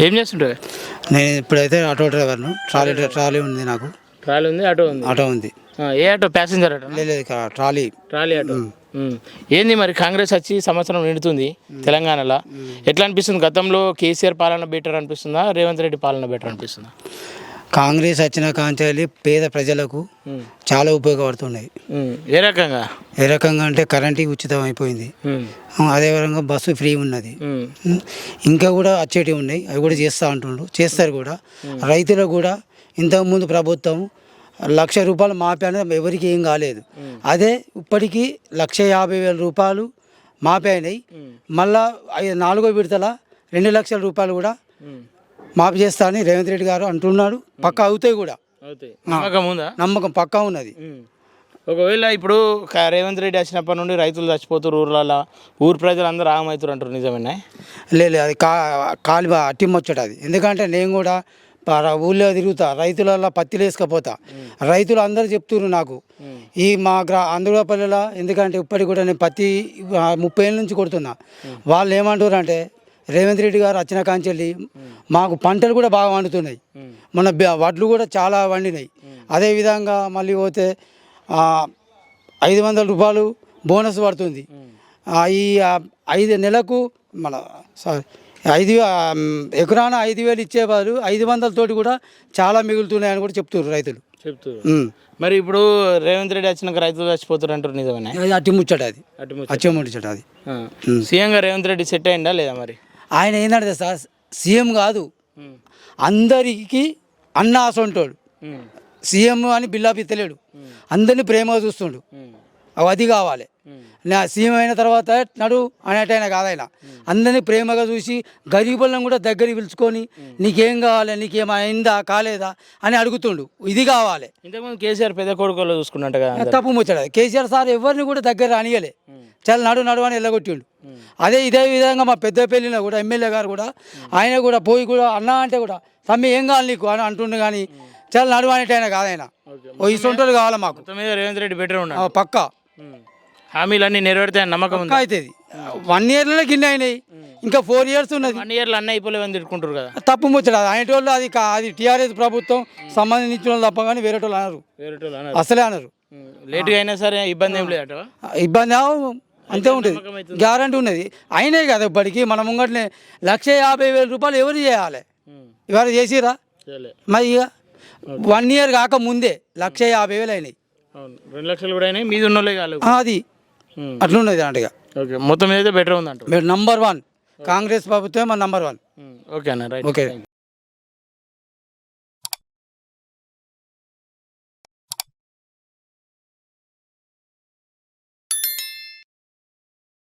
ఏం చేస్తుంటారు? నేను ఇప్పుడైతే ఆటో డ్రైవర్ను. ట్రాలీ ఉంది నాకు. ట్రాలీ ఉంది, ఆటో ఉంది. ఆటో ఉంది. ఏ ఆటో? Passenger auto? లేదు ట్రాలీ. Trolley auto. ఏంది మరి కాంగ్రెస్ వచ్చి సంవత్సరం నిండుతుంది తెలంగాణలో, ఎట్లా అనిపిస్తుంది? గతంలో కేసీఆర్ పాలన బెటర్ అనిపిస్తుందా, రేవంత్ రెడ్డి పాలన బెటర్ అనిపిస్తుందా? కాంగ్రెస్ వచ్చిన కాంచాలి పేద ప్రజలకు చాలా ఉపయోగపడుతున్నాయి. ఏ రకంగా అంటే కరెంటు ఉచితం అయిపోయింది. అదేవిధంగా బస్సు ఫ్రీ ఉన్నది. ఇంకా కూడా వచ్చేటివి ఉన్నాయి, అవి కూడా చేస్తారు కూడా. రైతులకు కూడా ఇంతకుముందు ప్రభుత్వం ₹1,00,000 మాఫీ అనేది ఎవరికి ఏం కాలేదు. అదే ఇప్పటికీ ₹1,50,000 మాఫీ అయినాయి. మళ్ళా 4వ విడతల ₹2,00,000 కూడా మాఫీ చేస్తా అని రేవంత్ రెడ్డి గారు అంటున్నాడు. పక్కా అవుతాయి కూడా. నమ్మకం పక్కా ఉన్నది. ఒకవేళ ఇప్పుడు రేవంత్ రెడ్డి వచ్చినప్పటి నుండి రైతులు చచ్చిపోతారు, ఊరు ప్రజలు అందరూ ఆగమవుతారు అంటారు, నిజమేనా? లేదు, అది కాలి అట్టిమ్మొచ్చట అది. ఎందుకంటే నేను కూడా ఊళ్ళో తిరుగుతా, రైతులలో పత్తిలు వేసుకపోతా. రైతులు అందరూ చెప్తున్నారు నాకు ఈ మా ఆంధ్రపల్లిలో. ఎందుకంటే ఇప్పటికి కూడా నేను పత్తి 30 ఏళ్ళ నుంచి కొడుతున్నా. వాళ్ళు ఏమంటారు అంటే రేవంత్ రెడ్డి గారు వచ్చిన కాంచెల్లి మాకు పంటలు కూడా బాగా వండుతున్నాయి, మన వడ్లు కూడా చాలా వండినాయి. అదేవిధంగా మళ్ళీ పోతే ₹500 బోనస్ పడుతుంది. ఈ 5 నెలకు మన ఎకరాన 5,000 ఇచ్చే బదులు 500 తోటి కూడా చాలా మిగులుతున్నాయని కూడా చెప్తున్నారు రైతులు. మరి ఇప్పుడు రేవంత్ రెడ్డి వచ్చినాక రైతులు చచ్చిపోతారు అంటారు, నిజమేనా? అట్టి ముచ్చట అది. సీఎంగా రేవంత్ రెడ్డి సెట్ అయిందా లేదా? మరి ఆయన ఏంటంటే సార్ సీఎం కాదు, అందరికీ అన్న ఆసంటోడు. సీఎం అని బిల్లాపి తెలియడు, అందరినీ ప్రేమగా చూస్తుండు. అది కావాలి. నా సీఎం అయిన తర్వాత నడు అనేటైనా కాదైనా అందరినీ ప్రేమగా చూసి గరీబులను కూడా దగ్గరికి పిలుచుకొని నీకేం కావాలి, నీకేమైందా కాలేదా అని అడుగుతుండు. ఇది కావాలి. ఇంతకుముందు కేసీఆర్ పెద్ద కొడుకులో చూసుకున్నట్టు కదా. తప్పు ముచ్చట. కేసీఆర్ సార్ ఎవరిని కూడా దగ్గర రానియలే, చాలా నడు అని వెళ్ళగొట్టిండు. ఇదే విధంగా మా పెద్దపల్లిలో కూడా ఎమ్మెల్యే గారు కూడా ఆయన కూడా పోయి కూడా అన్నా అంటే కూడా తమ్మి ఏం కావాలి నీకు అని అంటుండు. కానీ చాలా నడు అనేటైనా కాదైనా ఈ సొంటలు కావాలి మాకు. రేవంత్ రెడ్డి బెటర్ ఉన్నాడు పక్కా. హామీలన్నీ నెరవేరుతాయని నమ్మకం అవుతుంది. 1 yearలో గిన్నె అయినాయి, ఇంకా 4 years ఉన్నది. 1 yearలో అన్నీ అయిపోలేవని తిట్టుకుంటారు కదా. తప్పు ముచ్చట. అనేటోళ్ళు అది టీఆర్ఎస్ ప్రభుత్వం సంబంధించిన వాళ్ళు తప్ప కానీ వేరే వాళ్ళు అనరు, అసలే అనరు. లేట్గా అయినా సరే ఇబ్బంది ఏం లేదు. ఇబ్బంది అంతే ఉంటుంది, గ్యారంటీ ఉన్నది. అయినాయి కదా ఇప్పటికి. మన ముంగట్నే ₹1,50,000 ఎవరు చేయాలి? ఇవాళ చేసిరా? మరి ఇక 1 year కాక ముందే ₹1,50,000 అయినాయి. 2 లక్షలు కూడా అయినాయి, మీది ఉన్నోళ్ళే కాదు. అది అట్లున్నది అంటే. మొత్తం మీద బెటర్ ఉందంట. నంబర్ 1 కాంగ్రెస్ ప్రభుత్వం నంబర్ 1. ఓకే అన్న, రైట్. ఓకే.